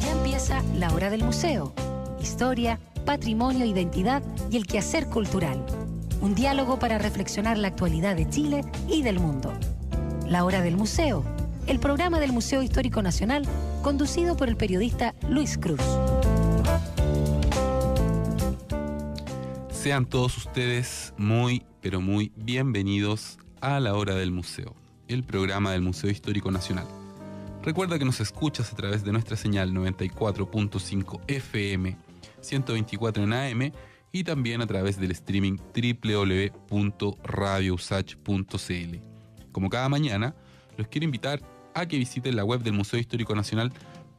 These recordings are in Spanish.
Ya empieza la hora del museo. Historia, patrimonio, identidad y el quehacer cultural. Un diálogo para reflexionar la actualidad de Chile y del mundo. La hora del museo, el programa del Museo Histórico Nacional, conducido por el periodista Luis Cruz. Sean todos ustedes muy, pero muy bienvenidos a La Hora del Museo, el programa del Museo Histórico Nacional. Recuerda que nos escuchas a través de nuestra señal 94.5 FM, 124 en AM y también a través del streaming www.radiousach.cl. Como cada mañana, los quiero invitar a que visiten la web del Museo Histórico Nacional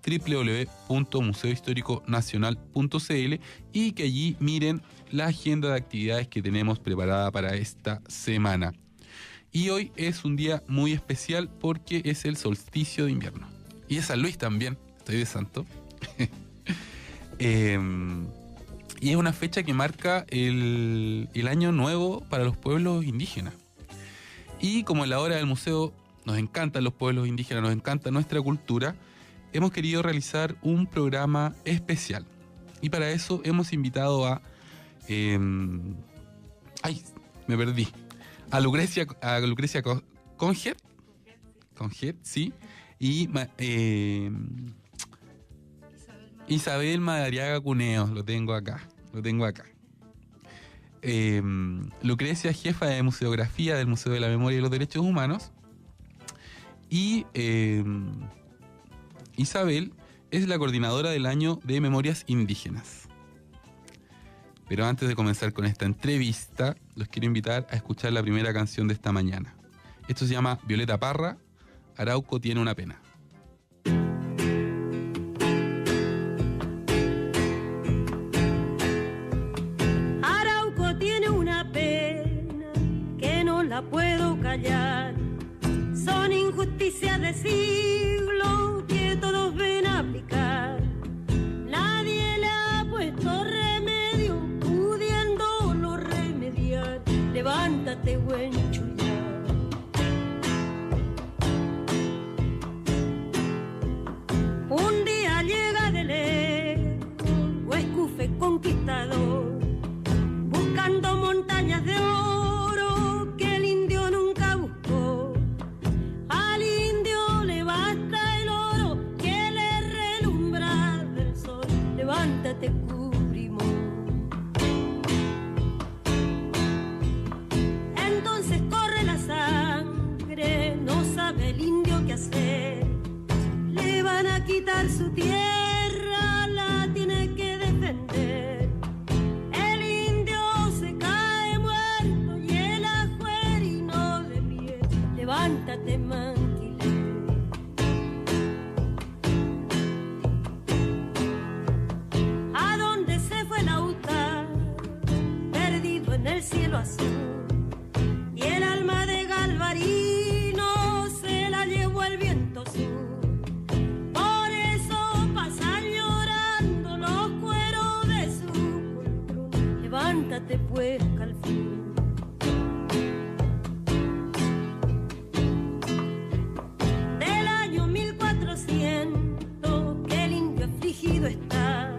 www.museohistoriconacional.cl y que allí miren la agenda de actividades que tenemos preparada para esta semana. Y hoy es un día muy especial porque es el solsticio de invierno. Y es San Luis también, estoy de santo. Y es una fecha que marca el año nuevo para los pueblos indígenas. Y como en la hora del museo nos encantan los pueblos indígenas, nos encanta nuestra cultura, hemos querido realizar un programa especial. Y para eso hemos invitado a... me perdí. A Lucrecia Conjet, sí. Y Isabel Madariaga Cuneo, lo tengo acá. Lucrecia, jefa de museografía del Museo de la Memoria y los Derechos Humanos. Y Isabel es la coordinadora del año de Memorias Indígenas. Pero antes de comenzar con esta entrevista, los quiero invitar a escuchar la primera canción de esta mañana. Esto se llama Violeta Parra, Arauco tiene una pena. Arauco tiene una pena que no la puedo callar. Son injusticias de siglo que todos ven aplicar. Nadie le ha puesto remedio, pudiéndolo remediar. Levántate, buen chullar. Un día llega de lejos, Huescufe conquistador, buscando montañas de oro que el indio nunca buscó. Al indio le basta el oro que le relumbra del sol. Levántate, Cubrimón. Entonces corre la sangre, no sabe el indio qué hacer. Le van a quitar su tierra, la tiene que defender. El indio se cae muerto y el ajuerino de pie. Levántate, manquilé. ¿A dónde se fue el autar? Perdido en el cielo azul. Y el alma de Galvarino se la llevó el viento sur. Por eso pasan llorando los cueros de su poltrón. Levántate, pues, Calfín. Del año 1400 que el indio afligido está,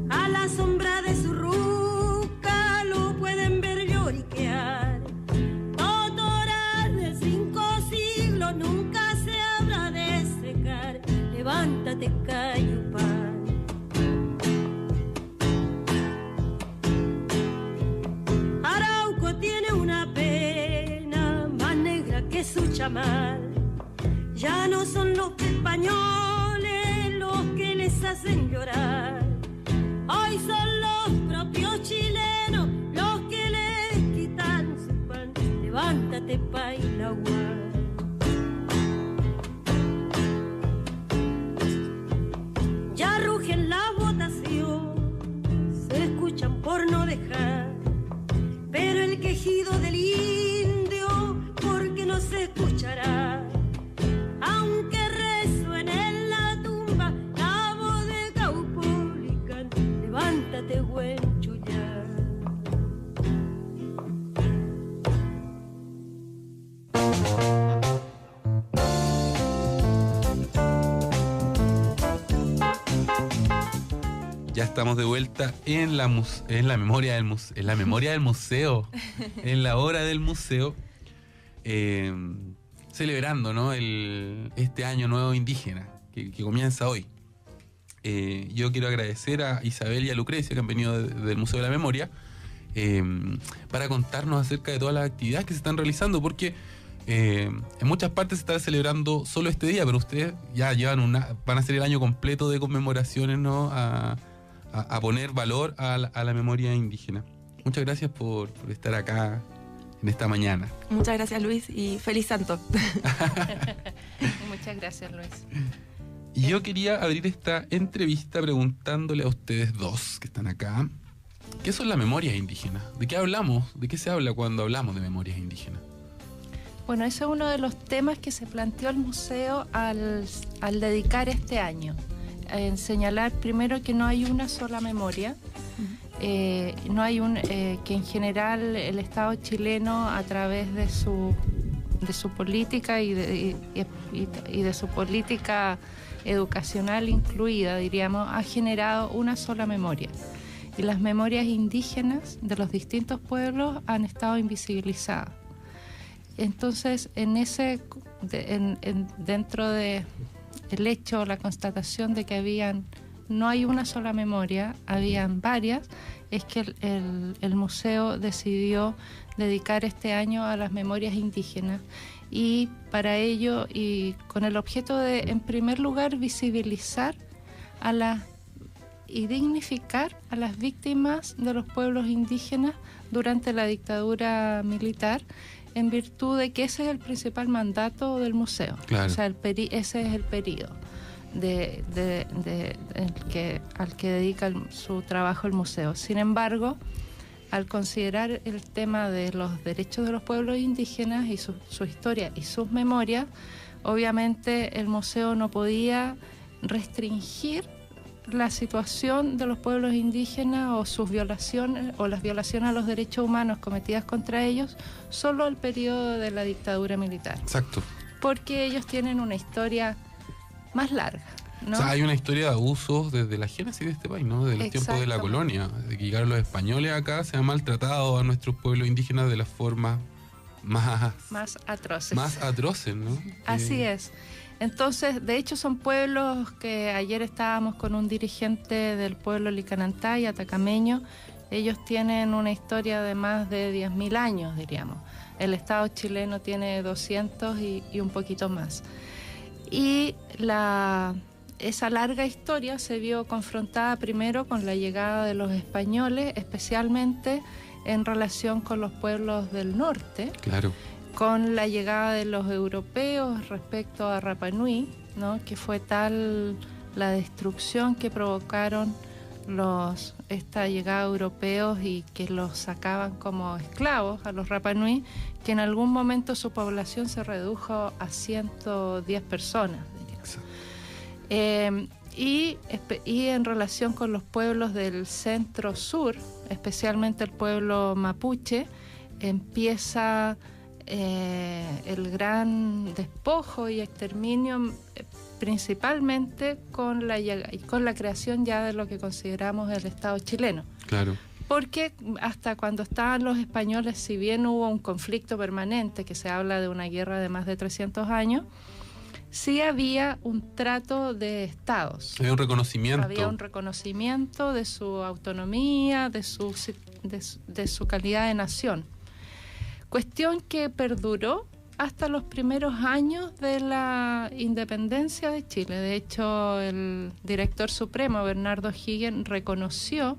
a la sombra de su ruca lo pueden ver lloriquear. Totoras de 5 siglos nunca se habrá de secar. Levántate, Cayupán. Arauco tiene una pena más negra que su chamal. Ya no son los españoles los que les hacen llorar. Hoy son los propios chilenos los que les quitan su pan. Levántate, Painahual. Ya rugen las votaciones, se escuchan por no dejar. Pero el quejido del indio, porque no se escuchará. Aunque resuene en la tumba la voz de Caupolicán. Levántate, buen chullar. Ya estamos de vuelta en la memoria del museo, en la hora del museo, celebrando, ¿no?, este año nuevo indígena que comienza hoy. Yo quiero agradecer a Isabel y a Lucrecia, que han venido del Museo de la Memoria, para contarnos acerca de todas las actividades que se están realizando, porque en muchas partes se está celebrando solo este día, pero ustedes ya van a ser el año completo de conmemoraciones, ¿no?, a poner valor a la memoria indígena. Muchas gracias por estar acá en esta mañana. Muchas gracias, Luis, y feliz santo. Muchas gracias, Luis. Y yo quería abrir esta entrevista preguntándole a ustedes dos que están acá, ¿qué son las memorias indígenas? ¿De qué hablamos? ¿De qué se habla cuando hablamos de memorias indígenas? Bueno, ese es uno de los temas que se planteó el museo al dedicar este año. En señalar primero que no hay una sola memoria, no hay que en general el Estado chileno, a través de su política y de su política educacional incluida, diríamos, ha generado una sola memoria. Y las memorias indígenas de los distintos pueblos han estado invisibilizadas. Entonces, dentro de el hecho, la constatación de que no hay una sola memoria, habían varias, es que el museo decidió dedicar este año a las memorias indígenas, y para ello, y con el objeto de, en primer lugar, visibilizar y dignificar a las víctimas de los pueblos indígenas durante la dictadura militar, en virtud de que ese es el principal mandato del museo. Claro. O sea, ese es el periodo al que dedica su trabajo el museo. Sin embargo, al considerar el tema de los derechos de los pueblos indígenas y su historia y sus memorias, obviamente el museo no podía restringir la situación de los pueblos indígenas o sus violaciones o las violaciones a los derechos humanos cometidas contra ellos solo al periodo de la dictadura militar. Exacto. Porque ellos tienen una historia más larga, ¿no? O sea, hay una historia de abusos desde la génesis de este país, ¿no? Desde los tiempos de la colonia, de que llegaron los españoles acá, se han maltratado a nuestros pueblos indígenas de las formas más atroces. Más atroces, ¿no? Así es. Entonces, de hecho, son pueblos que ayer estábamos con un dirigente del pueblo licanantay, atacameño. Ellos tienen una historia de más de 10.000 años, diríamos. El Estado chileno tiene 200 y un poquito más. Y esa larga historia se vio confrontada primero con la llegada de los españoles, especialmente en relación con los pueblos del norte. Claro. Con la llegada de los europeos respecto a Rapa Nui, ¿no?, que fue tal la destrucción que provocaron esta llegada de europeos y que los sacaban como esclavos a los Rapa Nui, que en algún momento su población se redujo a 110 personas. Y en relación con los pueblos del centro-sur, especialmente el pueblo mapuche, empieza el gran despojo y exterminio, principalmente con la creación ya de lo que consideramos el Estado chileno. Claro. Porque hasta cuando estaban los españoles, si bien hubo un conflicto permanente, que se habla de una guerra de más de 300 años, sí había un trato de estados. Había un reconocimiento. Había un reconocimiento de su autonomía, de su calidad de nación. Cuestión que perduró hasta los primeros años de la independencia de Chile. De hecho, el director supremo, Bernardo Higgins, reconoció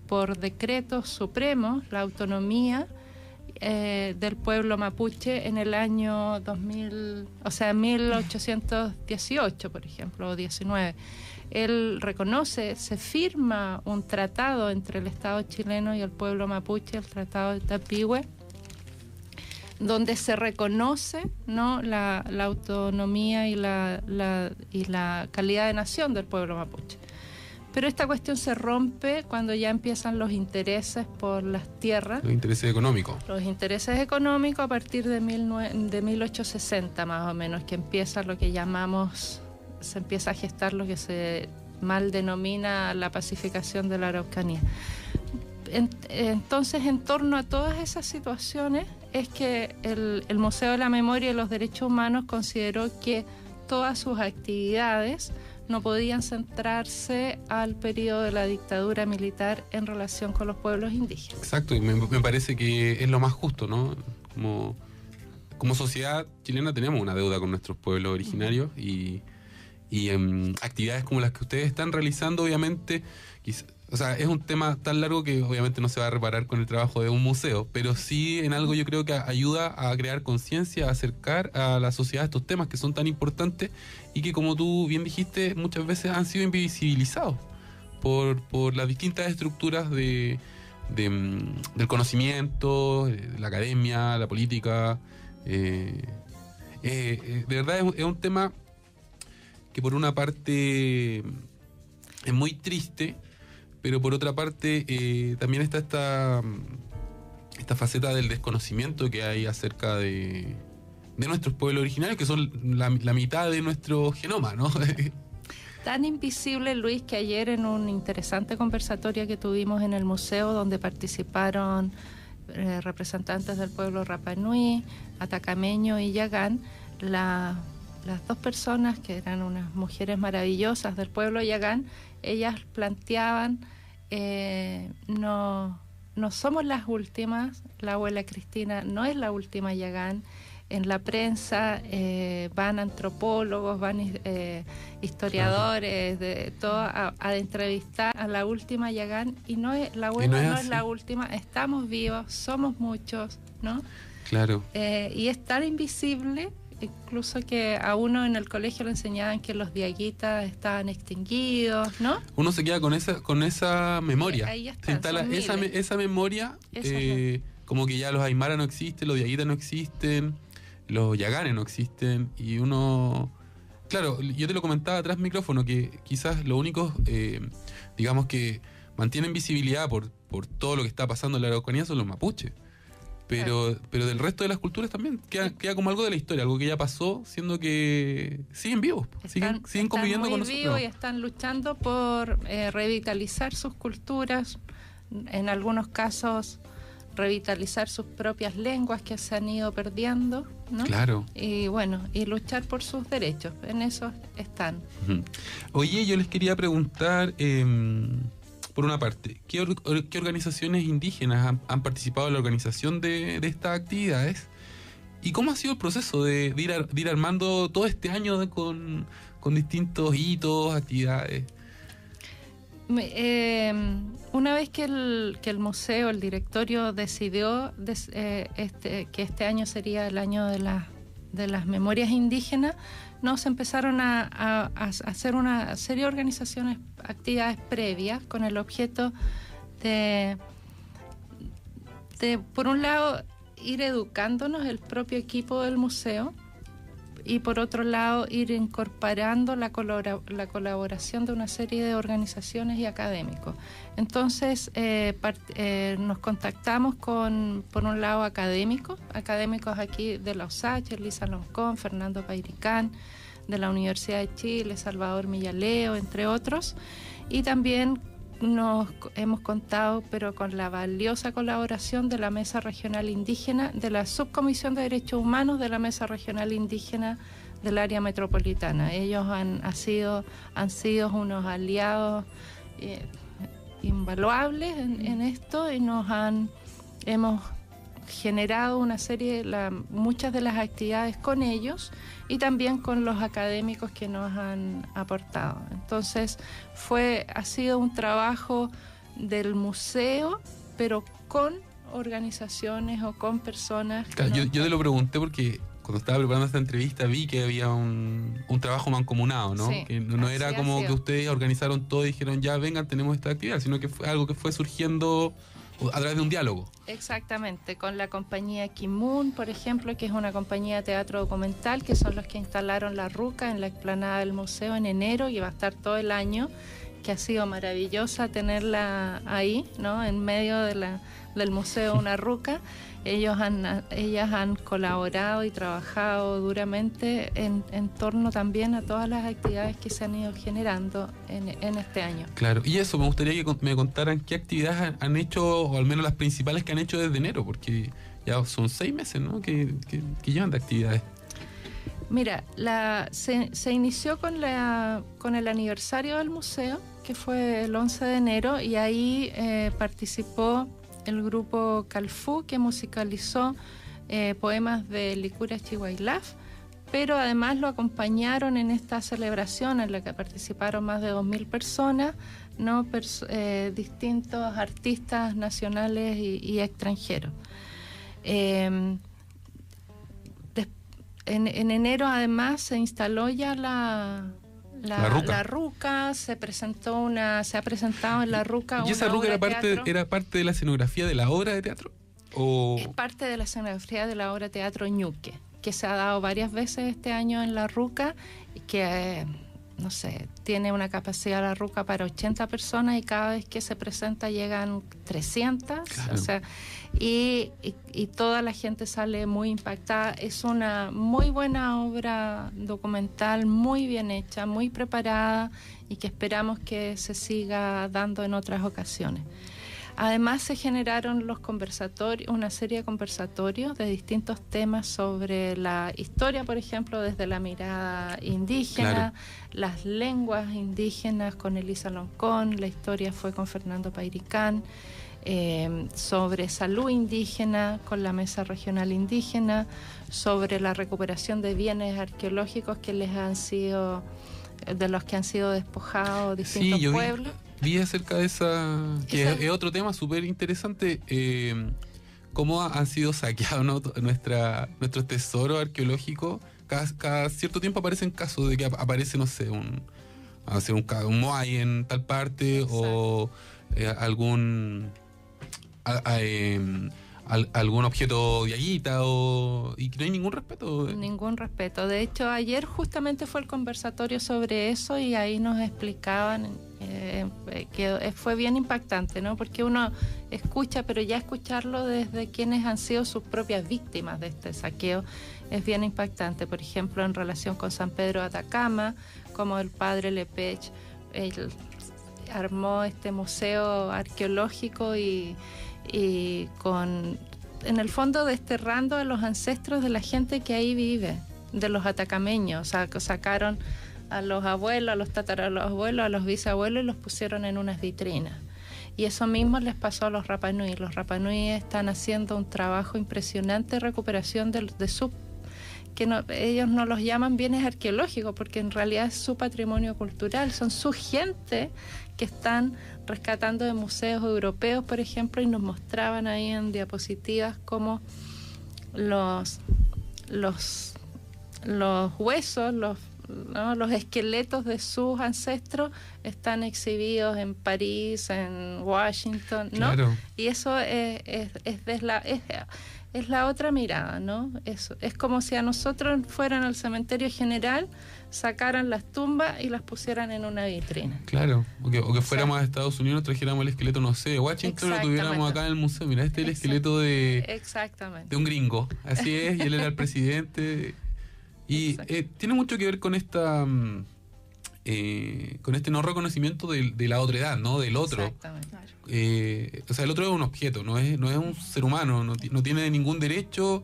por decretos supremos la autonomía del pueblo mapuche en el año 2000, o sea, 1818, por ejemplo, o 19. Él reconoce, se firma un tratado entre el Estado chileno y el pueblo mapuche, el Tratado de Tapigüe, donde se reconoce, ¿no?, la autonomía y la calidad de nación del pueblo mapuche. Pero esta cuestión se rompe cuando ya empiezan los intereses por las tierras. Los intereses económicos. Los intereses económicos a partir de 1860 más o menos, que empieza lo que llamamos, se empieza a gestar lo que se mal denomina la pacificación de la Araucanía. Entonces, en torno a todas esas situaciones es que el Museo de la Memoria y los Derechos Humanos consideró que todas sus actividades no podían centrarse al periodo de la dictadura militar en relación con los pueblos indígenas. Exacto, y me parece que es lo más justo, ¿no? Como sociedad chilena tenemos una deuda con nuestros pueblos originarios y actividades como las que ustedes están realizando, obviamente, o sea, es un tema tan largo que obviamente no se va a reparar con el trabajo de un museo, pero sí en algo yo creo que ayuda a crear conciencia, a acercar a la sociedad estos temas que son tan importantes y que, como tú bien dijiste, muchas veces han sido invisibilizados por las distintas estructuras del conocimiento, de la academia, la política. De verdad es un tema que por una parte es muy triste, pero por otra parte también está esta faceta del desconocimiento que hay acerca de nuestros pueblos originarios, que son la mitad de nuestro genoma, ¿no? Tan invisible, Luis, que ayer en un interesante conversatorio que tuvimos en el museo, donde participaron representantes del pueblo Rapa Nui, Atacameño y Yagán, las dos personas que eran unas mujeres maravillosas del pueblo Yagán, ellas planteaban, no somos las últimas, la abuela Cristina no es la última Yagán. En la prensa van antropólogos, van historiadores, de todo a entrevistar a la última Yagán, y la abuela no es la última, estamos vivos, somos muchos, ¿no? Claro. Y es tan invisible, incluso que a uno en el colegio le enseñaban que los diaguitas estaban extinguidos, ¿no? Uno se queda con esa memoria. Ahí está, se instala esa memoria, como que ya los aymara no existen, los diaguitas no existen, los yaganes no existen, y uno... Claro, yo te lo comentaba tras micrófono, que quizás lo único, digamos, que mantienen visibilidad por todo lo que está pasando en la Araucanía son los mapuches. Pero del resto de las culturas también queda como algo de la historia, algo que ya pasó, siendo que siguen vivos, siguen conviviendo con nosotros. Están muy vivos y están luchando por revitalizar sus culturas, en algunos casos revitalizar sus propias lenguas que se han ido perdiendo, ¿no? Claro. Y bueno, y luchar por sus derechos, en eso están. Uh-huh. Oye, yo les quería preguntar... por una parte, ¿qué organizaciones indígenas han participado en la organización de estas actividades? ¿Y cómo ha sido el proceso de ir armando todo este año con distintos hitos, actividades? Una vez que el museo, el directorio decidió que este año sería el año de las memorias indígenas, nos empezaron a hacer una serie de organizaciones, actividades previas con el objeto de por un lado, ir educándonos el propio equipo del museo, y por otro lado, ir incorporando la colaboración de una serie de organizaciones y académicos. Entonces, nos contactamos con, por un lado, académicos aquí de la USACH, Elisa Loncón, Fernando Pairicán, de la Universidad de Chile, Salvador Millaleo, entre otros, y también nos hemos contado, pero con la valiosa colaboración de la Mesa Regional Indígena, de la Subcomisión de Derechos Humanos de la Mesa Regional Indígena del área metropolitana. Ellos han sido unos aliados invaluables en esto, y hemos generado una serie, muchas de las actividades con ellos y también con los académicos que nos han aportado. Entonces ha sido un trabajo del museo, pero con organizaciones o con personas. Claro, ¿no? Yo te lo pregunté porque cuando estaba preparando esta entrevista vi que había un trabajo mancomunado, ¿no? Sí, que no era como que ustedes organizaron todo y dijeron ya vengan, tenemos esta actividad, sino que fue algo que fue surgiendo a través de un diálogo. Exactamente, con la compañía Kimun, por ejemplo, que es una compañía de teatro documental, que son los que instalaron la ruca en la explanada del museo en enero, y va a estar todo el año, que ha sido maravillosa tenerla ahí, ¿no? En medio del Museo Una Ruca. Ellas han colaborado y trabajado duramente en torno también a todas las actividades que se han ido generando en este año. Claro, y eso, me gustaría que me contaran qué actividades han hecho, o al menos las principales que han hecho desde enero, porque ya son 6 meses, ¿no?, que llevan de actividades. Mira, se inició con el aniversario del museo, que fue el 11 de enero, y ahí participó el grupo Calfú, que musicalizó poemas de Licura Chihuailaf, pero además lo acompañaron en esta celebración en la que participaron más de 2.000 personas, ¿no? Distintos artistas nacionales y extranjeros. En enero además se instaló ya la Ruca, se ha presentado en la Ruca. ¿Y esa Ruca era parte de la escenografía de la obra de teatro? Es parte de la escenografía de la obra de teatro Ñuque, que se ha dado varias veces este año en la Ruca, que no sé, tiene una capacidad la Ruca para 80 personas y cada vez que se presenta llegan 300, claro. O sea, y toda la gente sale muy impactada. Es una muy buena obra documental, muy bien hecha, muy preparada, y que esperamos que se siga dando en otras ocasiones. Además se generaron una serie de conversatorios de distintos temas sobre la historia, por ejemplo, desde la mirada indígena, claro. Las lenguas indígenas con Elisa Loncón, la historia fue con Fernando Pairicán, sobre salud indígena con la Mesa Regional Indígena, sobre la recuperación de bienes arqueológicos de los que han sido despojados distintos pueblos. Vi acerca de es otro tema súper interesante, cómo han sido saqueados, ¿no?, nuestros tesoros arqueológicos. Cada cierto tiempo aparecen casos de que aparece, no sé, un moai en tal parte. Exacto. O algún objeto de Aguita, y no hay ningún respeto. Ningún respeto. De hecho, ayer justamente fue el conversatorio sobre eso, y ahí nos explicaban que fue bien impactante, ¿no? Porque uno escucha, pero ya escucharlo desde quienes han sido sus propias víctimas de este saqueo es bien impactante. Por ejemplo, en relación con San Pedro de Atacama, como el padre Lepech, él armó este museo arqueológico y en el fondo desterrando a los ancestros de la gente que ahí vive, de los atacameños. O sea, que sacaron a los abuelos, a los tatarabuelos, a los bisabuelos, y los pusieron en unas vitrinas. Y eso mismo les pasó a los Rapanui. Los Rapanui están haciendo un trabajo impresionante de recuperación de su... ellos no los llaman bienes arqueológicos, porque en realidad es su patrimonio cultural, son su gente que están rescatando de museos europeos, por ejemplo, y nos mostraban ahí en diapositivas cómo los huesos, los esqueletos de sus ancestros están exhibidos en París, en Washington, ¿no? Claro. Y eso es la otra mirada, ¿no? Es como si a nosotros fueran al cementerio general, sacaran las tumbas y las pusieran en una vitrina. Claro, o que fuéramos a Estados Unidos, trajéramos el esqueleto, no sé, de Washington, lo tuviéramos acá en el museo. Mira, este es el esqueleto de un gringo, así es, y él era el presidente. Y tiene mucho que ver con este no reconocimiento de la otredad, ¿no? Del otro. Exactamente. O sea, el otro es un objeto, no es un ser humano, no tiene ningún derecho.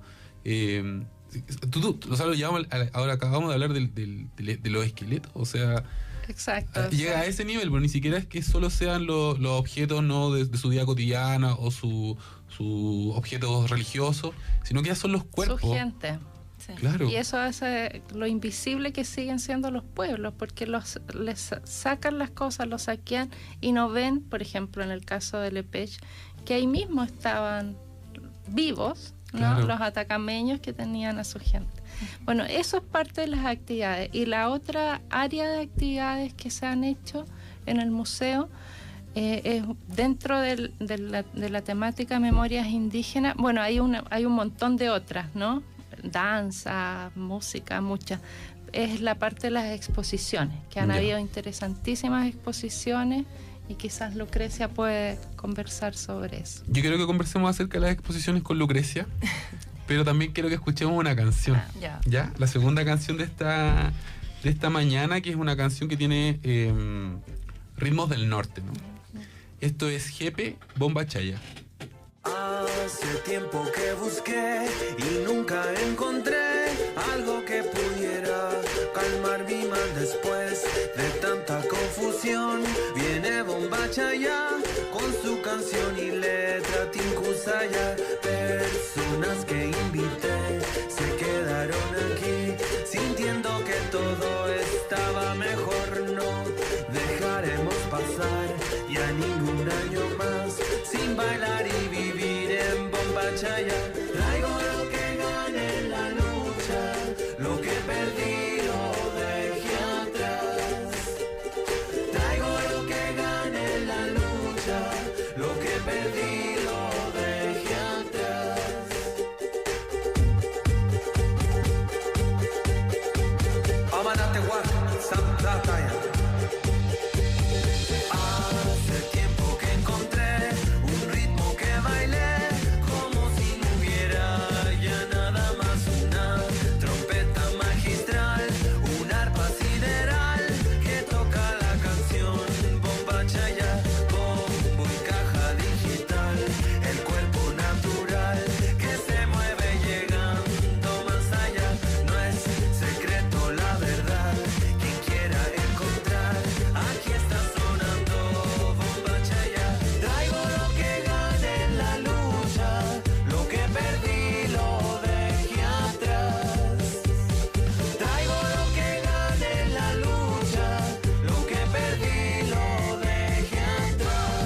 Ahora acabamos de hablar de los esqueletos, o sea, exacto, llega a ese nivel, pero ni siquiera es que solo sean los objetos, ¿no?, de su vida cotidiana o sus objetos religiosos, sino que ya son los cuerpos. Su gente. Sí. Claro. Y eso hace lo invisible que siguen siendo los pueblos, porque les sacan las cosas, los saquean y no ven, por ejemplo, en el caso de Lepech, que ahí mismo estaban vivos, ¿no? Claro. Los atacameños que tenían a su gente. Bueno, eso es parte de las actividades. Y la otra área de actividades que se han hecho en el museo es dentro de la temática memorias indígenas. Bueno, hay un montón de otras, ¿no? Danza, música, muchas, es la parte de las exposiciones, que han Ya. habido interesantísimas exposiciones y quizás Lucrecia puede conversar sobre eso. Yo quiero que conversemos acerca de las exposiciones con Lucrecia, pero también quiero que escuchemos una canción. Ya. ¿Ya? La segunda canción de esta mañana, que es una canción que tiene ritmos del norte, ¿no? Esto es Jepe, Bomba Chaya. Hace tiempo que busqué y nunca encontré algo que pudiera calmar mi mal después de tanta confusión. Viene Bomba Chaya con su canción y letra Tinkusaya. Personas que invité se quedaron aquí sintiendo que todo estaba mejor. No dejaremos pasar ya ningún año más sin bailar y vivir en Bomba Chaya. Traigo lo que gané en la lucha, lo que perdí lo dejé atrás. Traigo lo que gané en la lucha, lo que perdí lo dejé atrás. Amanate Wak, Samtataya. Hace tiempo que encontré un ritmo que bailé como si no hubiera ya nada más. Una trompeta magistral, un arpa sideral que toca la canción Bomba Chaya. Bombo y caja digital, el cuerpo natural que se mueve llegando más allá. No es secreto la verdad, quien quiera encontrar, aquí está sonando Bomba Chaya. Traigo lo que gané en la lucha, lo que perdí lo dejé atrás. Traigo lo que gané en la lucha, lo que perdí lo dejé atrás.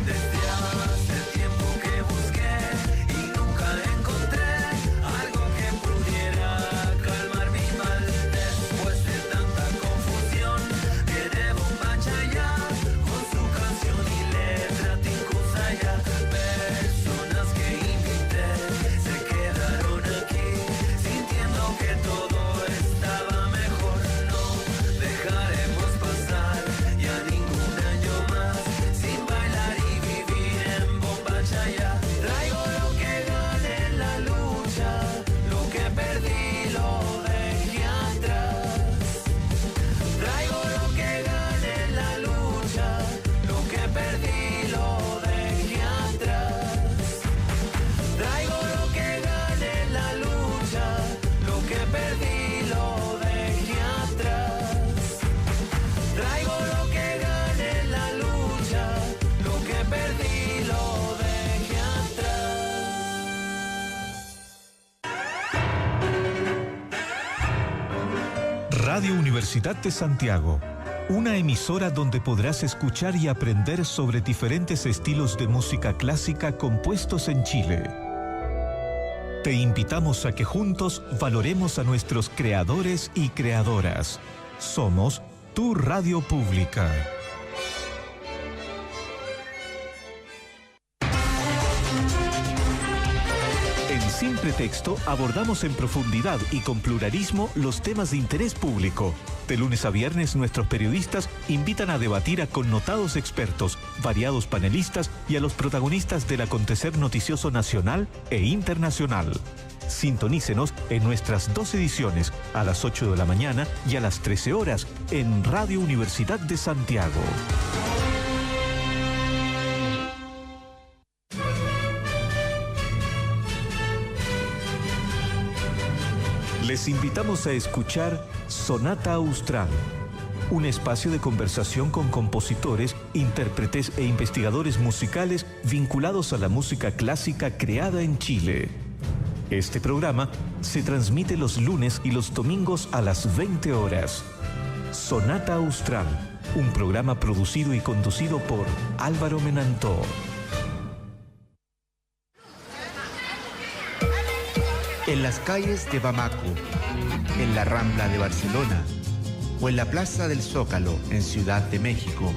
Desde hace tiempo que busqué y nunca encontré algo que pudiera calmar mi mal. Después de tanta confusión, viene Bomba Chaya con su canción y letra Tinkusaya. Personas que invité se quedaron aquí sintiendo que todo estaba mejor. No dejaremos pasar ya ningún año más sin bailar y vivir en Bomba Chaya. Traigo lo que gané en la lucha, lo que perdí lo dejé atrás. Traigo lo que gané en la lucha, lo que perdí lo dejé atrás. Traigo lo que gané en la lucha, lo que perdí lo dejé atrás. Traigo lo que gané en la lucha, lo que perdí lo dejé atrás. Radio Universidad de Santiago, una emisora donde podrás escuchar y aprender sobre diferentes estilos de música clásica compuestos en Chile. Te invitamos a que juntos valoremos a nuestros creadores y creadoras. Somos tu radio pública. En Sin Pretexto abordamos en profundidad y con pluralismo los temas de interés público. De lunes a viernes nuestros periodistas invitan a debatir a connotados expertos, variados panelistas y a los protagonistas del acontecer noticioso nacional e internacional. Sintonícenos en nuestras 2 ediciones, a las 8 de la mañana y a las 13 horas, en Radio Universidad de Santiago. Les invitamos a escuchar Sonata Austral, un espacio de conversación con compositores, intérpretes e investigadores musicales vinculados a la música clásica creada en Chile. Este programa se transmite los lunes y los domingos a las 20 horas. Sonata Austral, un programa producido y conducido por Álvaro Menantó. En las calles de Bamako, en la Rambla de Barcelona o en la Plaza del Zócalo en Ciudad de México.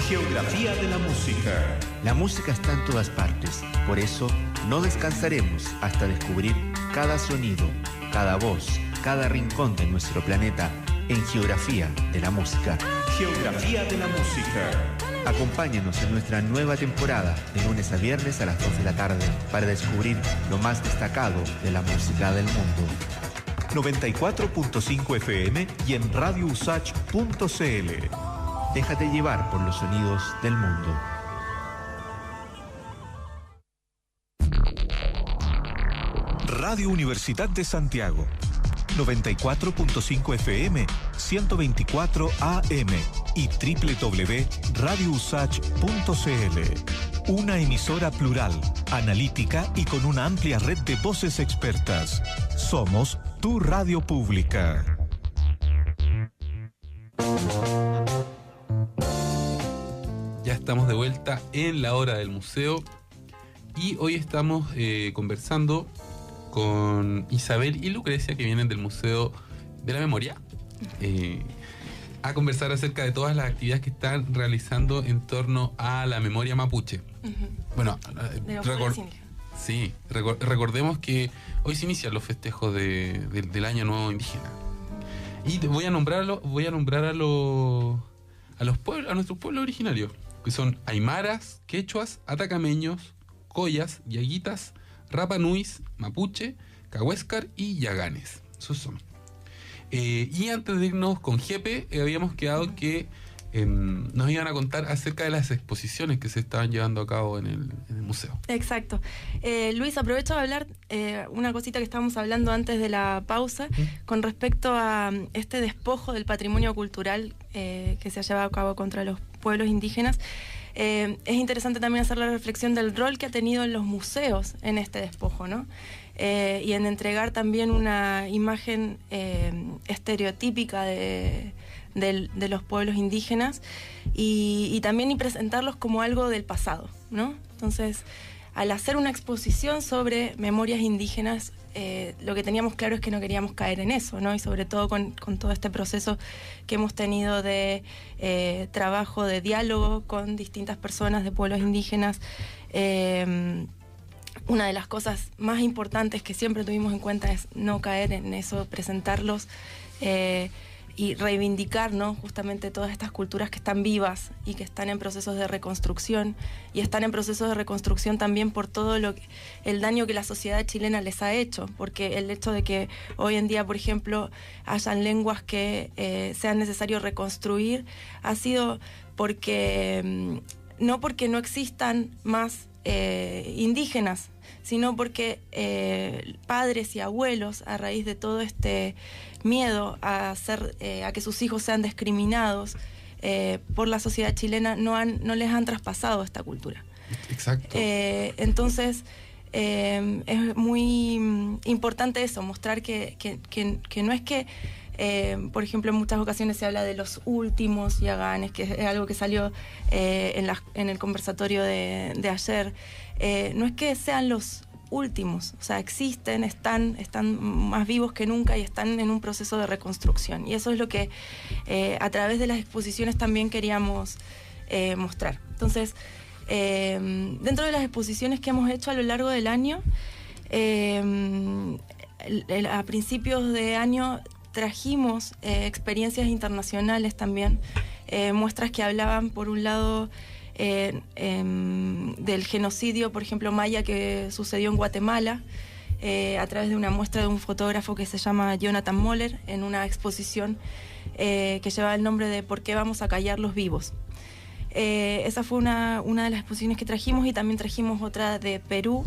Geografía de la música. La música está en todas partes, por eso no descansaremos hasta descubrir cada sonido, cada voz, cada rincón de nuestro planeta en Geografía de la Música. Geografía de la música. Acompáñanos en nuestra nueva temporada de lunes a viernes a las 2 de la tarde para descubrir lo más destacado de la música del mundo. 94.5 FM y en radiousach.cl. Déjate llevar por los sonidos del mundo. Radio Universidad de Santiago. 94.5 FM, 124 AM y www.radiousach.cl. Una emisora plural, analítica y con una amplia red de voces expertas. Somos tu radio pública. Ya estamos de vuelta en la hora del museo y hoy estamos conversando con Isabel y Lucrecia, que vienen del Museo de la Memoria, a conversar acerca de todas las actividades que están realizando en torno a la memoria mapuche. Bueno, recordemos que hoy se inician los festejos del Año Nuevo Indígena. Y voy a nombrar a los pueblos, a nuestros pueblos originarios, que son aymaras, quechuas, atacameños, collas, yaguitas, rapanuis, mapuche, cahuéscar y yaganes. Esos son. Y antes de irnos con Jepe, habíamos quedado que nos iban a contar acerca de las exposiciones que se estaban llevando a cabo en el museo. Exacto. Luis, aprovecho de hablar una cosita que estábamos hablando antes de la pausa con respecto a este despojo del patrimonio cultural que se ha llevado a cabo contra los pueblos indígenas. Es interesante también hacer la reflexión del rol que ha tenido en los museos en este despojo, ¿no? Y en entregar también una imagen estereotípica de los pueblos indígenas y también presentarlos como algo del pasado, ¿no? Entonces, al hacer una exposición sobre memorias indígenas, lo que teníamos claro es que no queríamos caer en eso, ¿no? Y sobre todo con todo este proceso que hemos tenido de trabajo, de diálogo con distintas personas de pueblos indígenas. Una de las cosas más importantes que siempre tuvimos en cuenta es no caer en eso, presentarlos y reivindicar, ¿no? Justamente todas estas culturas que están vivas y que están en procesos de reconstrucción, y están en procesos de reconstrucción también por todo el daño que la sociedad chilena les ha hecho, porque el hecho de que hoy en día, por ejemplo, hayan lenguas que sean necesario reconstruir ha sido porque no existan más indígenas, sino porque padres y abuelos, a raíz de todo este miedo a que sus hijos sean discriminados por la sociedad chilena, no les han traspasado esta cultura. Exacto. Entonces, es muy importante eso, mostrar que no es que, por ejemplo, en muchas ocasiones se habla de los últimos yaganes, que es algo que salió en el conversatorio de ayer. No es que sean los últimos, o sea, existen, están más vivos que nunca y están en un proceso de reconstrucción. Y eso es lo que a través de las exposiciones también queríamos mostrar. Entonces, dentro de las exposiciones que hemos hecho a lo largo del año, a principios de año trajimos experiencias internacionales también, muestras que hablaban, por un lado, del genocidio, por ejemplo, maya, que sucedió en Guatemala, a través de una muestra de un fotógrafo que se llama Jonathan Moller, en una exposición que lleva el nombre de ¿Por qué vamos a callar los vivos? Esa fue una de las exposiciones que trajimos, y también trajimos otra de Perú,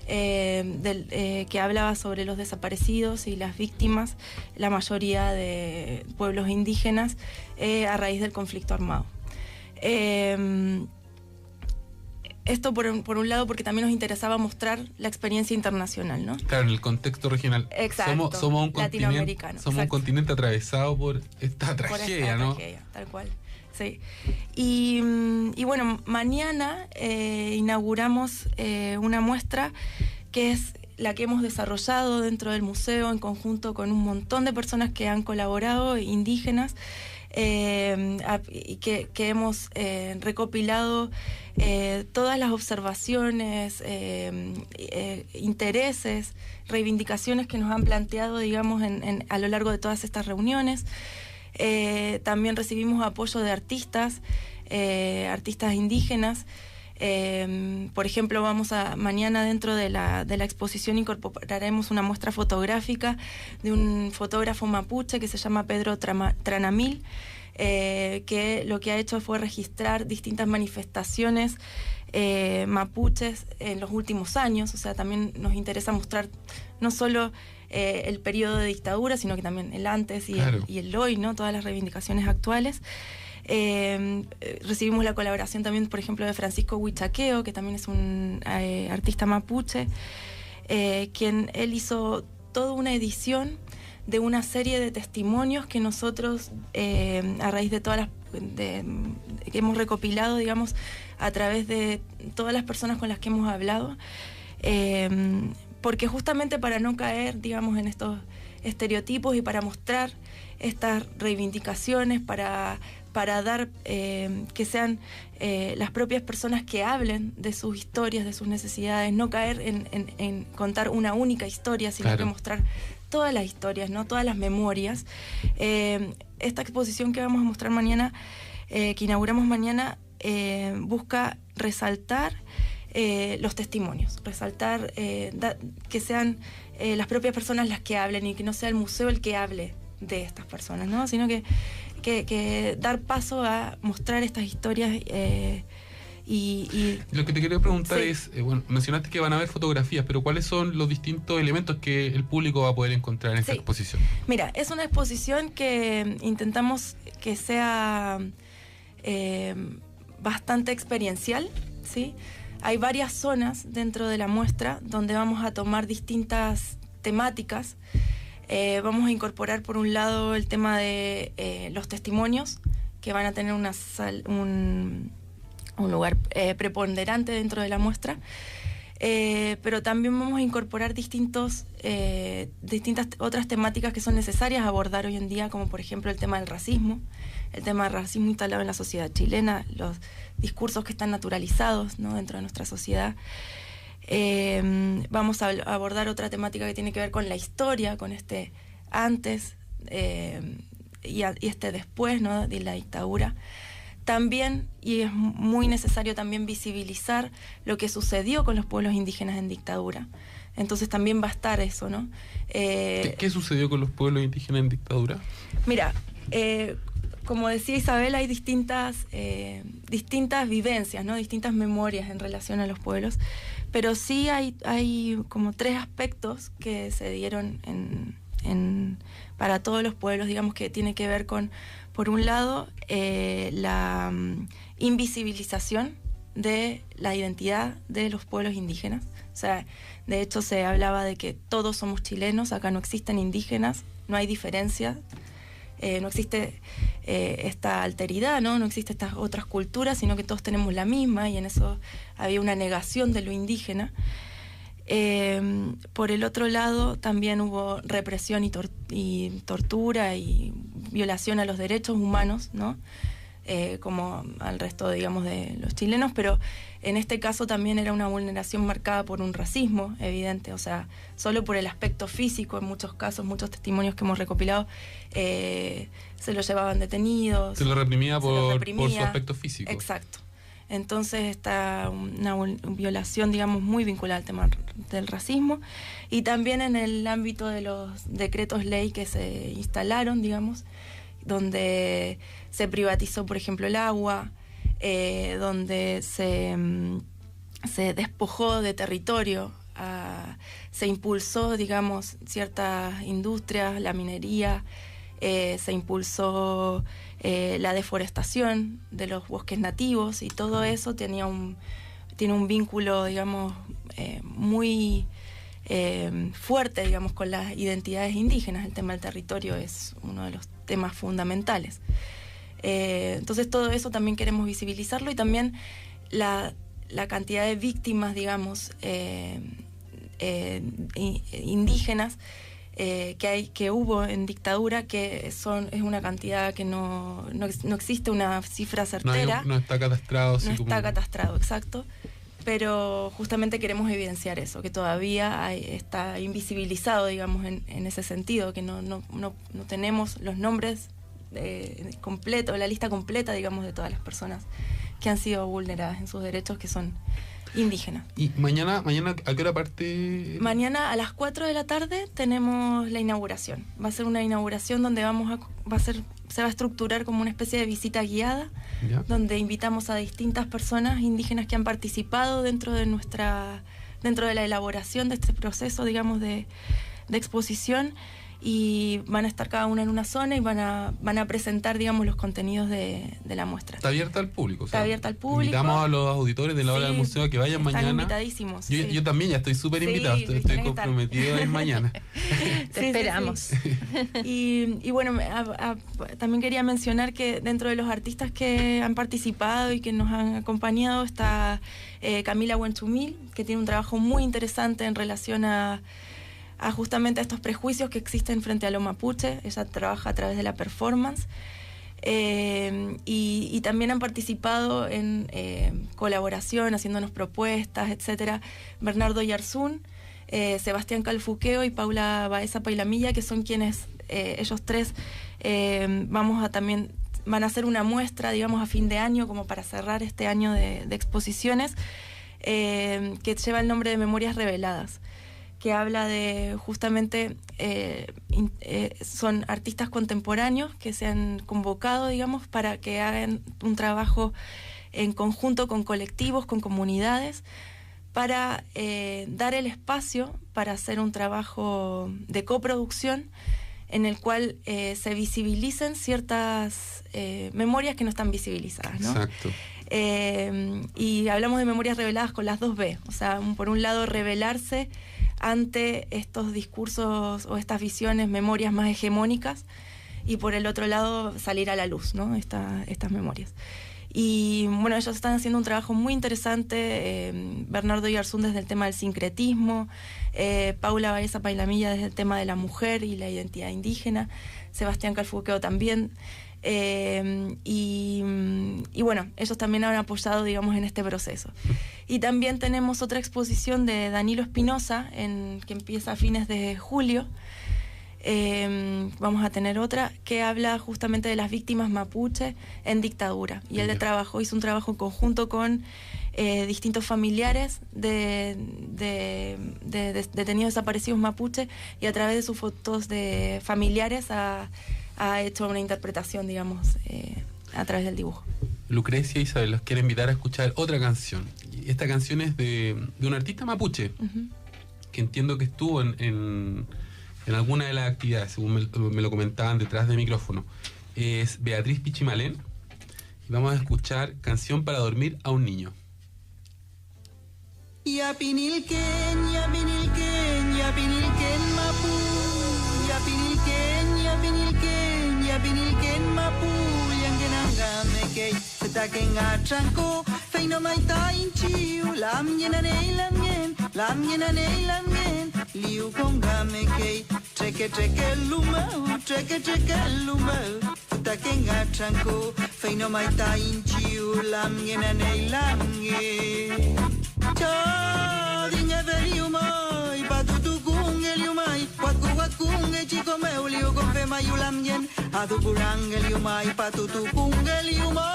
que hablaba sobre los desaparecidos y las víctimas, la mayoría de pueblos indígenas, a raíz del conflicto armado. Esto por un lado porque también nos interesaba mostrar la experiencia internacional, ¿no? Claro, en el contexto regional. Exacto. Somos un latinoamericano. Somos un continente atravesado por esta tragedia, ¿no? Tal cual. Sí. Y bueno, mañana inauguramos una muestra que es la que hemos desarrollado dentro del museo en conjunto con un montón de personas que han colaborado, indígenas, y que hemos recopilado todas las observaciones, intereses, reivindicaciones que nos han planteado, digamos, a lo largo de todas estas reuniones. También recibimos apoyo de artistas indígenas. Por ejemplo, mañana dentro de la exposición incorporaremos una muestra fotográfica de un fotógrafo mapuche que se llama Pedro Tranamil, que lo que ha hecho fue registrar distintas manifestaciones mapuches en los últimos años. O sea, también nos interesa mostrar no solo el periodo de dictadura, sino que también el antes y el hoy, ¿no? Todas las reivindicaciones actuales. Recibimos la colaboración también, por ejemplo, de Francisco Huichaqueo, que también es un artista mapuche, quien él hizo toda una edición de una serie de testimonios que nosotros, a raíz de todas las que hemos recopilado, digamos, a través de todas las personas con las que hemos hablado, porque justamente para no caer, digamos, en estos estereotipos y para mostrar estas reivindicaciones, para dar que sean las propias personas que hablen de sus historias, de sus necesidades, no caer en contar una única historia, sino que mostrar todas las historias, ¿no? Todas las memorias. Esta exposición que vamos a mostrar mañana, que inauguramos mañana, busca resaltar los testimonios, resaltar que sean las propias personas las que hablen y que no sea el museo el que hable de estas personas, ¿no? Sino que dar paso a mostrar estas historias y lo que te quería preguntar es, bueno, mencionaste que van a haber fotografías, pero ¿cuáles son los distintos elementos que el público va a poder encontrar en esta exposición? Mira, es una exposición que intentamos que sea bastante experiencial, ¿sí? Hay varias zonas dentro de la muestra donde vamos a tomar distintas temáticas. Vamos a incorporar por un lado el tema de los testimonios, que van a tener un lugar preponderante dentro de la muestra, pero también vamos a incorporar distintas otras temáticas que son necesarias abordar hoy en día, como por ejemplo el tema del racismo instalado en la sociedad chilena, los discursos que están naturalizados, ¿no? dentro de nuestra sociedad. Vamos a abordar otra temática que tiene que ver con la historia, con este antes y este después, ¿no? de la dictadura. También, y es muy necesario también visibilizar lo que sucedió con los pueblos indígenas en dictadura. Entonces también va a estar eso, ¿no? ¿Qué sucedió con los pueblos indígenas en dictadura? Mira, como decía Isabel, hay distintas vivencias, ¿no? Distintas memorias en relación a los pueblos, pero sí hay como 3 aspectos que se dieron para todos los pueblos, digamos, que tiene que ver con, por un lado, la invisibilización de la identidad de los pueblos indígenas. O sea, de hecho se hablaba de que todos somos chilenos, acá no existen indígenas, no hay diferencia. No existe esta alteridad, ¿no? No existe estas otras culturas, sino que todos tenemos la misma, y en eso había una negación de lo indígena. Por el otro lado, también hubo represión y tortura y violación a los derechos humanos, ¿no? Como al resto, digamos, de los chilenos, pero en este caso también era una vulneración marcada por un racismo evidente, o sea, solo por el aspecto físico. En muchos casos, muchos testimonios que hemos recopilado, se los llevaban detenidos. Se lo reprimía por su aspecto físico. Exacto. Entonces está una violación, digamos, muy vinculada al tema del racismo, y también en el ámbito de los decretos ley que se instalaron, digamos, donde se privatizó, por ejemplo, el agua, donde se despojó de territorio, se impulsó, digamos, ciertas industrias, la minería, se impulsó la deforestación de los bosques nativos, y todo eso tiene un vínculo, digamos, muy fuerte, digamos, con las identidades indígenas. El tema del territorio es uno de los temas fundamentales. Entonces todo eso también queremos visibilizarlo, y también la cantidad de víctimas, digamos, indígenas que hubo en dictadura, que es una cantidad que no existe una cifra certera. No está catastrado. No está catastrado, exacto. Pero justamente queremos evidenciar eso, que todavía está invisibilizado, digamos, en ese sentido, que no tenemos los nombres completos, la lista completa, digamos, de todas las personas que han sido vulneradas en sus derechos, que son indígenas. ¿Y mañana a qué hora parte? Mañana a las 4 de la tarde tenemos la inauguración. Va a ser una inauguración donde se va a estructurar como una especie de visita guiada, ¿ya? Donde invitamos a distintas personas indígenas que han participado dentro de la elaboración de este proceso, digamos, de exposición, y van a estar cada una en una zona y van a presentar, digamos, los contenidos de la muestra. Está abierta al público. Está abierta al público. Invitamos a los auditores de la hora del museo a que vayan mañana. Están invitadísimos. Yo también ya estoy súper invitado, estoy comprometido en mañana. Te esperamos. Y bueno, también quería mencionar que dentro de los artistas que han participado y que nos han acompañado está Camila Huenchumil, que tiene un trabajo muy interesante en relación a justamente estos prejuicios que existen frente a lo mapuche. Ella trabaja a través de la performance, y también han participado en colaboración, haciéndonos propuestas, etcétera, Bernardo Yarzún, Sebastián Calfuqueo y Paula Baeza Pailamilla, que son quienes, ellos tres, van a hacer una muestra, digamos, a fin de año, como para cerrar este año de exposiciones, que lleva el nombre de Memorias Reveladas, que habla de justamente, son artistas contemporáneos que se han convocado, digamos, para que hagan un trabajo en conjunto con colectivos, con comunidades, para dar el espacio para hacer un trabajo de coproducción en el cual se visibilicen ciertas memorias que no están visibilizadas, ¿no? Exacto. Y hablamos de memorias reveladas con las dos B, o sea, por un lado revelarse ante estos discursos o estas visiones, memorias más hegemónicas, y por el otro lado salir a la luz, ¿no? Estas memorias. Y bueno, ellos están haciendo un trabajo muy interesante, Bernardo Yarzún desde el tema del sincretismo, Paula Baeza Pailamilla desde el tema de la mujer y la identidad indígena, Sebastián Calfuqueo también, y bueno, ellos también han apoyado, digamos, en este proceso. Y también tenemos otra exposición de Danilo Espinosa, que empieza a fines de julio. Vamos a tener otra que habla justamente de las víctimas mapuche en dictadura, y él hizo un trabajo en conjunto con distintos familiares de detenidos desaparecidos mapuche, y a través de sus fotos de familiares ha hecho una interpretación, digamos, a través del dibujo. Lucrecia e Isabel los quiere invitar a escuchar otra canción. Esta canción es de un artista mapuche, que entiendo que estuvo en alguna de las actividades, según me lo comentaban detrás del micrófono. Es Beatriz Pichimalén, y vamos a escuchar Canción para dormir a un niño. Yapinilken, yapinilken, yapinilken mapu, yapinilken, yapinilken, yapinilken mapu, yangenangamekei, setaken atranko, feino maita inchiu, lam yenanei lamien, liu kongamekei, treke lumau, treke lumau, setaken atranko, feino maita inchiu, lam yenanei lamien. Cha dinge veriumai patutu kungeliumai wakunge chico meulio con fe mayulamien adu burangeliumai patutu kungeliumai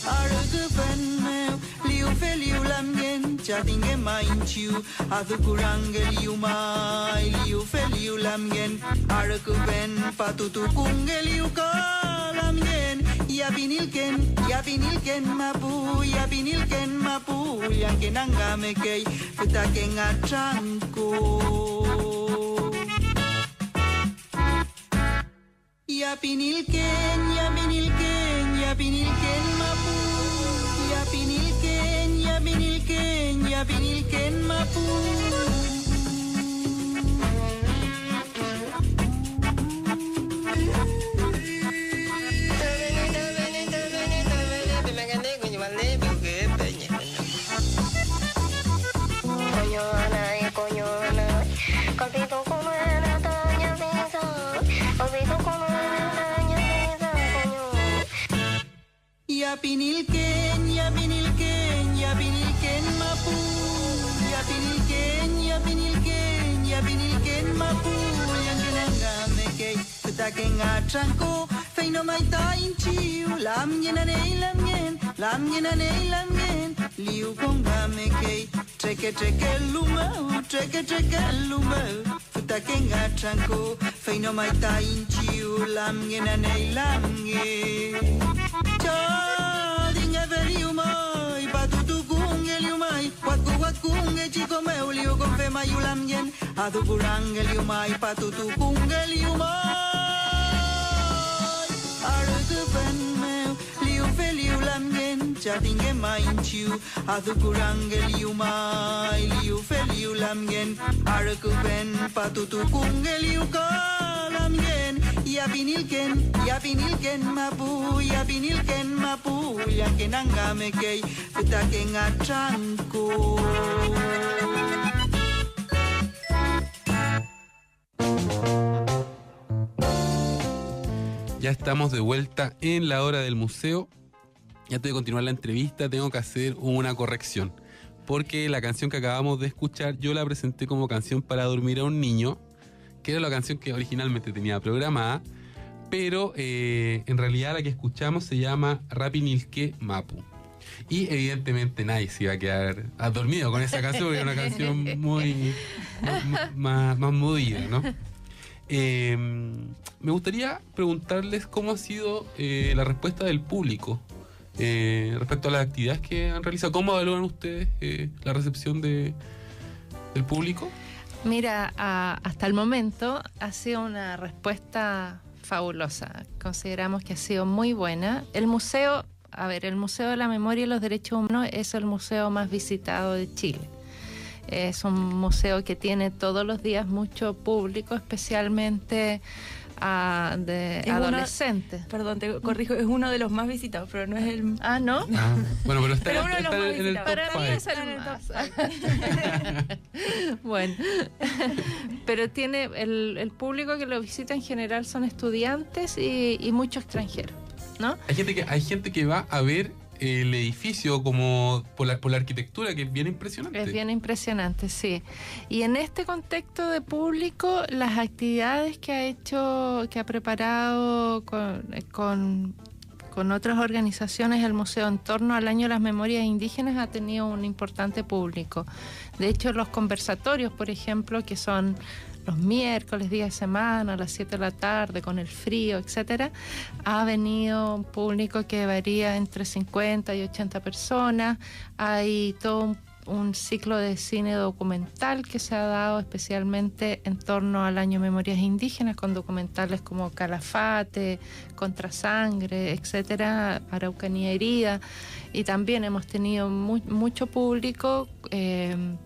argufen meu liu feliulamien cha dinge mainchiu adu burangeliumai liu feliulamien argufen patutu kungeliukalamien Yapinilken mapu, yangenangamekei, futaken atranko. Yapinilken mapu, yapinilken mapu. Yapinilken, yapinilken, yapinilken mapu. Yapinilken, yapinilken, yapinilken mapu. Yangenanga mekei, putaken atranko. Feino maita inchiu, lam yenanei lam yen, lam yenanei lam yen. Liu konga mekei, treke lumau, treke lumau. Putaken atranko, feino maita inchiu, lam yenanei lam yen. Dinga veliumai, patutu kungeliumai, watkunge chico meu, liu con fe mayulam yen, adugurangeliumai, patutu kungeliumai. Arkupen meu, liu feliulam yen, chatinge mainchiu, adugurangeliumai, liu feliulam yen, arkupen patutu kungeliu kalam yen. Yapinilken, yapinilken mapu, yapinilken mapu, yakenanga mekei, putaken atranko. Ya estamos de vuelta en la hora del museo. Y antes de continuar la entrevista, tengo que hacer una corrección. Porque la canción que acabamos de escuchar, yo la presenté como canción para dormir a un niño, que era la canción que originalmente tenía programada, pero en realidad la que escuchamos se llama Rapinilke Mapu. Y evidentemente nadie se iba a quedar dormido con esa canción, porque era una canción muy más movida, ¿no? Me gustaría preguntarles cómo ha sido la respuesta del público respecto a las actividades que han realizado. ¿Cómo evalúan ustedes la recepción del público? Mira, hasta el momento ha sido una respuesta fabulosa. Consideramos que ha sido muy buena. El Museo de la Memoria y los Derechos Humanos es el museo más visitado de Chile. Es un museo que tiene todos los días mucho público, especialmente de adolescentes. Perdón, te corrijo, es uno de los más visitados, pero no es el... Ah, ¿no? Bueno, pero está, uno de los más en el top Para mí 5. es el más. Bueno, pero tiene el público que lo visita en general son estudiantes y muchos extranjeros, ¿no? Hay gente que va a ver el edificio como por la arquitectura, que es bien impresionante. Es bien impresionante, sí. Y en este contexto de público, las actividades que ha preparado con otras organizaciones el museo en torno al Año de las Memorias Indígenas ha tenido un importante público. De hecho, los conversatorios, por ejemplo, que son los miércoles, día de semana, a las 7 de la tarde, con el frío, etcétera, ha venido un público que varía entre 50 y 80 personas. Hay todo un ciclo de cine documental que se ha dado especialmente en torno al Año de Memorias Indígenas, con documentales como Calafate, Contrasangre, etcétera, Araucanía Herida. Y también hemos tenido mucho público.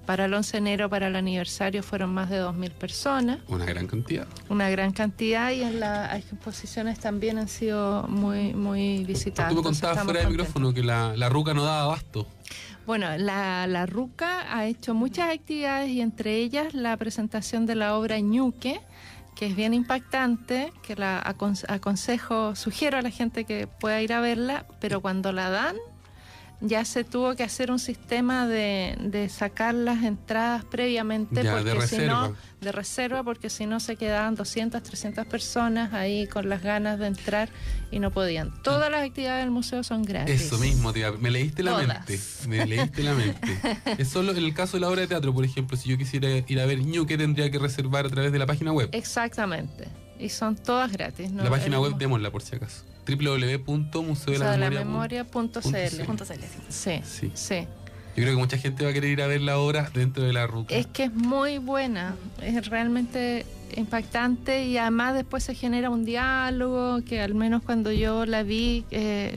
Para el 11 de enero, para el aniversario, fueron más de 2.000 personas. Una gran cantidad. Una gran cantidad, y en las exposiciones también han sido muy visitadas. Tú me contabas fuera del micrófono que la RUCA no daba abasto. Bueno, la RUCA ha hecho muchas actividades, y entre ellas la presentación de la obra Ñuque, que es bien impactante, que la sugiero a la gente que pueda ir a verla, pero cuando la dan, ya se tuvo que hacer un sistema de sacar las entradas previamente, ya, porque si no, de reserva, porque si no se quedaban 200, 300 personas ahí con las ganas de entrar y no podían. Todas las actividades del museo son gratis. Eso mismo, tía, me leíste la mente. Me leíste la mente. Es solo en el caso de la obra de teatro, por ejemplo, si yo quisiera ir a ver Ñuque, tendría que reservar a través de la página web. Exactamente. Y son todas gratis, ¿no? La página web, démosla por si acaso. www.museodelamemoria.cl. Sí. Yo creo que mucha gente va a querer ir a ver la obra dentro de la RUCA. Es que es muy buena, es realmente impactante, y además después se genera un diálogo que al menos cuando yo la vi,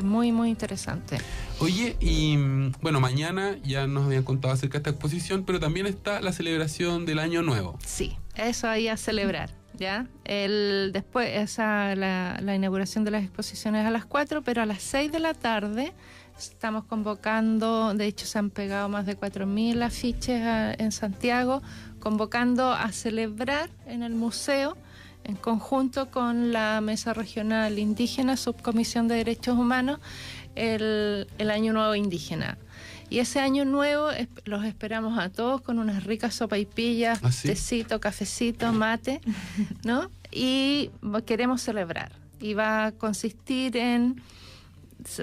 muy interesante. Oye, y bueno, mañana ya nos habían contado acerca de esta exposición, pero también está la celebración del Año Nuevo. Sí, eso ahí a celebrar. ¿Ya? Después la inauguración de las exposiciones a las 4, pero a las 6 de la tarde estamos convocando, de hecho se han pegado más de 4.000 afiches en Santiago, convocando a celebrar en el museo en conjunto con la Mesa Regional Indígena, Subcomisión de Derechos Humanos, el Año Nuevo Indígena. Y ese Año Nuevo los esperamos a todos con unas ricas sopaipillas, ¿Ah, sí? tecito, cafecito, mate, ¿no? Y queremos celebrar. Y va a consistir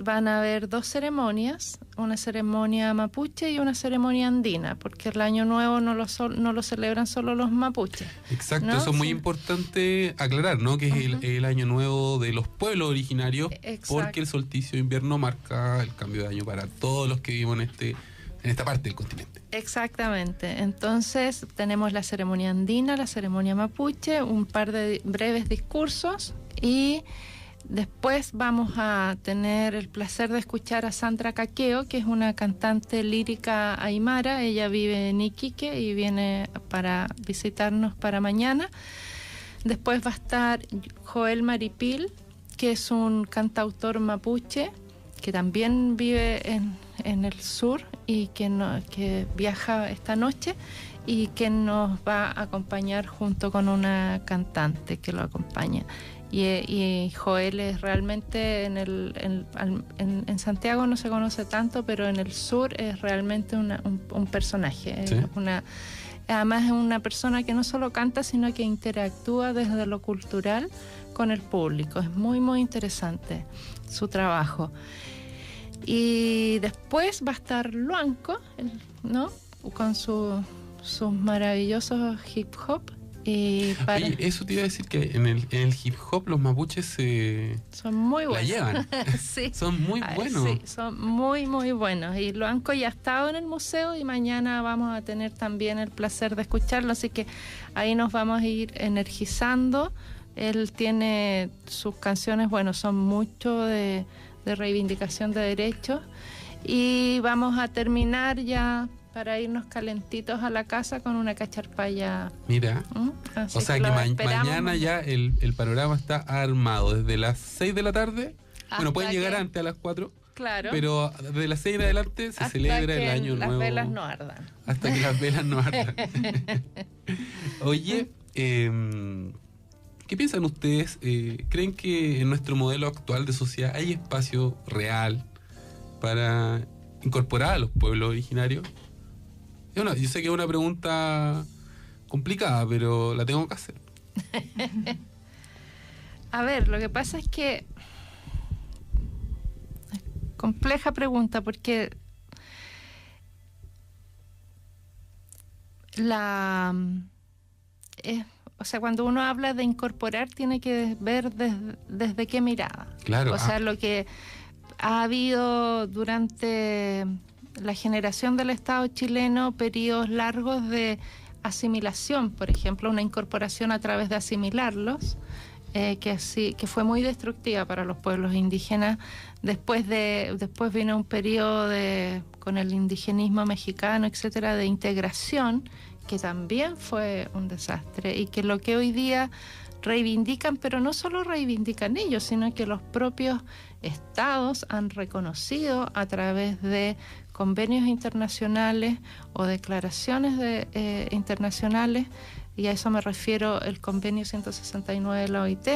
van a haber 2 ceremonias, una ceremonia mapuche y una ceremonia andina, porque el Año Nuevo no lo celebran solo los mapuches. Exacto, ¿no? eso es muy Sí. importante aclarar, ¿no? Que es el año nuevo de los pueblos originarios, Exacto. porque el solsticio de invierno marca el cambio de año para todos los que vivimos en esta parte del continente. Exactamente. Entonces tenemos la ceremonia andina, la ceremonia mapuche, un par de breves discursos y después vamos a tener el placer de escuchar a Sandra Caqueo, que es una cantante lírica aymara. Ella vive en Iquique y viene para visitarnos para mañana. Después va a estar Joel Maripil, que es un cantautor mapuche, que también vive en el sur y que viaja esta noche y que nos va a acompañar junto con una cantante que lo acompaña. Y Joel es realmente en Santiago no se conoce tanto, pero en el sur es realmente un personaje. ¿Sí? Además es una persona que no solo canta, sino que interactúa desde lo cultural con el público. Es muy, muy interesante su trabajo. Y después va a estar Luanco, ¿no? Con sus maravillosos hip hop. Y Oye, eso te iba a decir que en el hip hop los mapuches son muy la buenos. llevan. Sí. Son muy buenos. Sí, son muy, muy buenos. Y Luanco ya ha estado en el museo y mañana vamos a tener también el placer de escucharlo, así que ahí nos vamos a ir energizando. Él tiene sus canciones, bueno, son mucho de reivindicación de derechos. Y vamos a terminar ya para irnos calentitos a la casa con una cacharpaya. Mira. Así O sea que los esperamos mañana ya el panorama está armado. Desde las 6 de la tarde, bueno, pueden hasta llegar que- antes a las 4, Claro. pero desde las 6 en adelante se hasta celebra que el año las nuevo. velas no ardan. Hasta que las velas no ardan. Oye, ¿qué piensan ustedes? ¿Creen que en nuestro modelo actual de sociedad hay espacio real para incorporar a los pueblos originarios? Yo sé que es una pregunta complicada, pero la tengo que hacer. A ver, lo que pasa es que compleja pregunta porque o sea, cuando uno habla de incorporar tiene que ver desde qué mirada. Claro. O sea, lo que ha habido durante la generación del Estado chileno, periodos largos de asimilación, por ejemplo, una incorporación a través de asimilarlos, que fue muy destructiva para los pueblos indígenas. Después vino un periodo con el indigenismo mexicano, etcétera, de integración, que también fue un desastre y que lo que hoy día reivindican, pero no solo reivindican ellos, sino que los propios estados han reconocido a través de convenios internacionales o declaraciones internacionales, y a eso me refiero el convenio 169 de la OIT,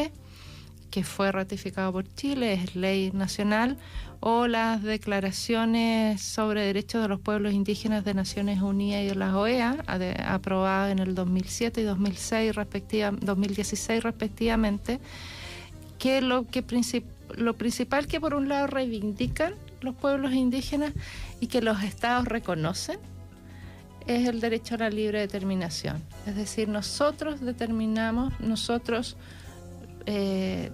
que fue ratificado por Chile, es ley nacional, o las declaraciones sobre derechos de los pueblos indígenas de Naciones Unidas y de la OEA, aprobadas en el 2007 y 2016 respectivamente, que lo principal que por un lado reivindican los pueblos indígenas y que los estados reconocen es el derecho a la libre determinación. Es decir, nosotros determinamos, nosotros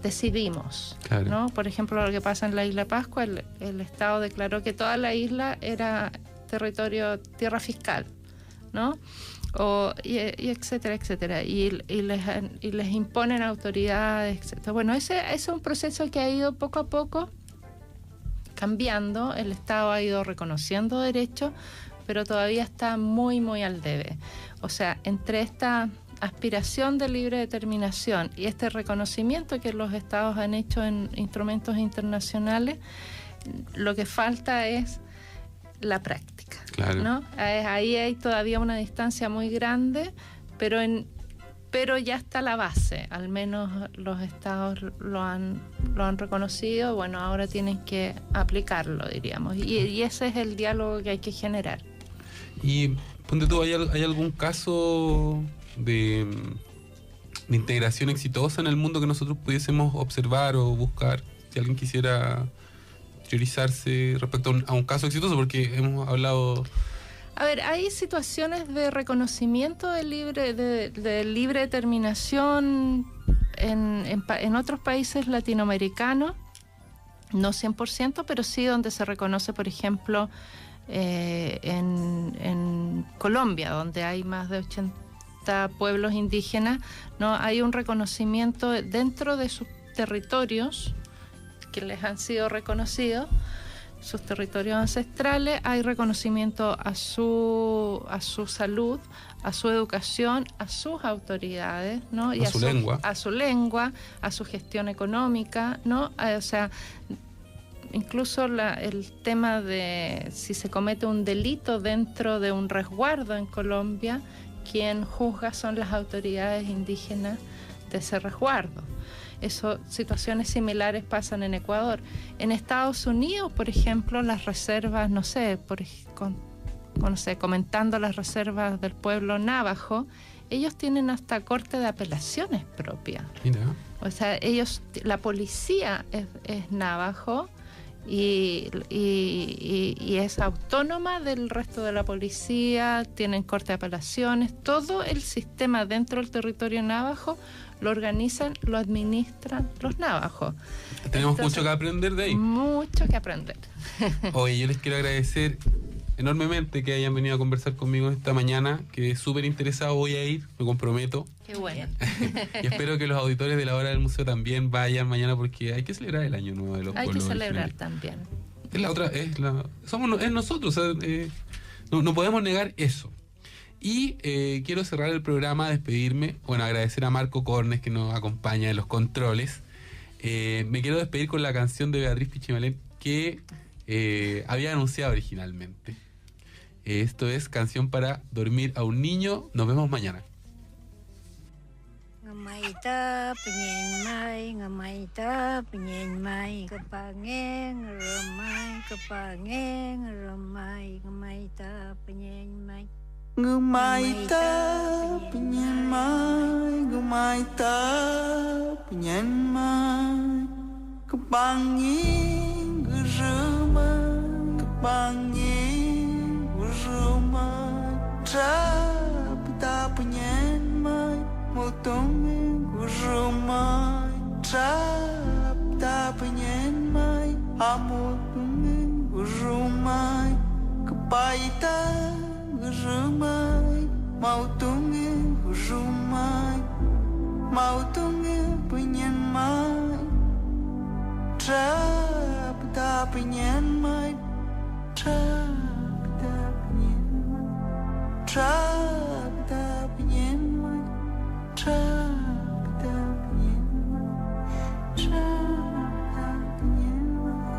decidimos, Claro. ¿no? Por ejemplo, lo que pasa en la isla Pascua, el Estado declaró que toda la isla era tierra fiscal, ¿no? Y etcétera, etcétera. Y les imponen autoridades, etcétera. Bueno, ese es un proceso que ha ido poco a poco cambiando. El Estado ha ido reconociendo derechos, pero todavía está muy, muy al debe. O sea, entre esta aspiración de libre determinación y este reconocimiento que los estados han hecho en instrumentos internacionales, lo que falta es la práctica, Claro. ¿no? Ahí hay todavía una distancia muy grande, pero pero ya está la base, al menos los estados lo han reconocido, bueno, ahora tienen que aplicarlo, diríamos, y ese es el diálogo que hay que generar. Y ponte tú, ¿hay algún caso de integración exitosa en el mundo que nosotros pudiésemos observar o buscar? Si alguien quisiera priorizarse respecto a un caso exitoso, porque hemos hablado... A ver, hay situaciones de reconocimiento de libre determinación en otros países latinoamericanos, no 100%, pero sí donde se reconoce, por ejemplo, en Colombia, donde hay más de 80 pueblos indígenas, ¿no? Hay un reconocimiento dentro de sus territorios que les han sido reconocidos, sus territorios ancestrales, hay reconocimiento a su salud, a su educación, a sus autoridades, ¿no? Y a su lengua, a su gestión económica, ¿no? O sea, incluso el tema de si se comete un delito dentro de un resguardo en Colombia, quien juzga son las autoridades indígenas de ese resguardo. Situaciones similares pasan en Ecuador. En Estados Unidos, por ejemplo, las reservas, comentando las reservas del pueblo navajo, ellos tienen hasta corte de apelaciones propia. Mira. O sea, la policía es navajo y es autónoma del resto de la policía, tienen corte de apelaciones, todo el sistema dentro del territorio navajo lo organizan, lo administran los navajos. Tenemos mucho que aprender de ahí. Mucho que aprender. Oye, yo les quiero agradecer enormemente que hayan venido a conversar conmigo esta mañana, que súper interesado voy a ir, me comprometo. Qué bueno. Y espero que los auditores de la hora del museo también vayan mañana, porque hay que celebrar el año nuevo de los pueblos. Hay que celebrar originarios. también. Es nosotros, o sea, no podemos negar eso. Y quiero cerrar el programa, despedirme, agradecer a Marco Cornes que nos acompaña en los controles. Me quiero despedir con la canción de Beatriz Pichimalén que había anunciado originalmente. Esto es Canción para dormir a un niño. Nos vemos mañana. Ngamaita penyenmai, ngamaita penyenmai, kepangeng remai, ngamaita penyenmai. Ngamaita penyenmai, ngamaita penyenmai, kepangeng geremai, trapita penyenmai, motong geremai, trapita penyenmai, amotong geremai, kepaita geremai, mau tunggu geremai, mau tunggu penyenmai, trapita penyenmai, trapita penyenmai, trapita penyenmai, trapita penyenmai, trapita penyenmai.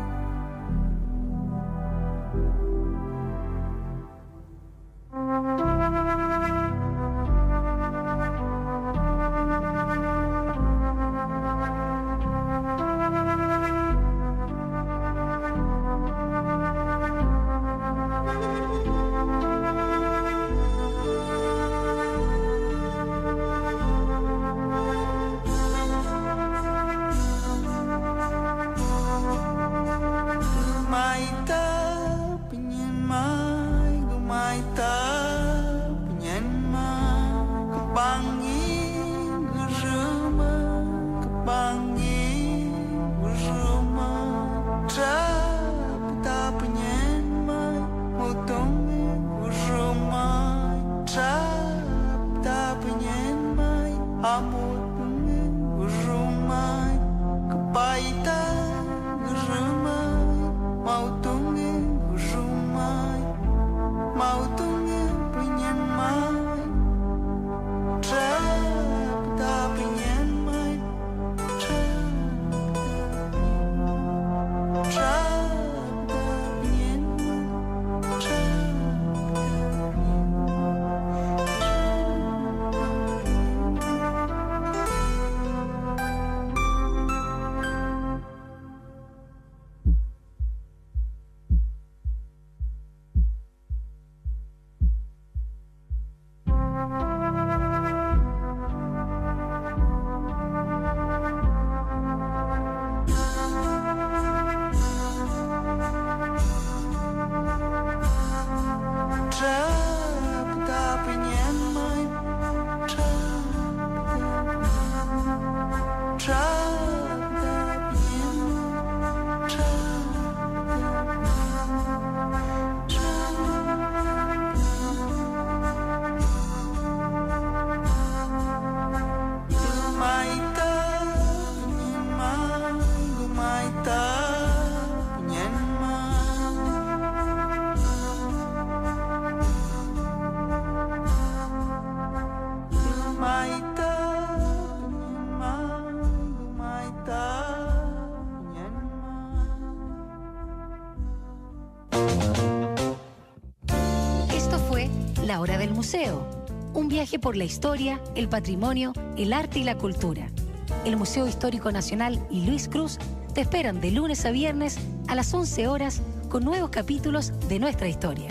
La Hora del Museo. Un viaje por la historia, el patrimonio, el arte y la cultura. El Museo Histórico Nacional y Luis Cruz te esperan de lunes a viernes a las 11 horas con nuevos capítulos de nuestra historia.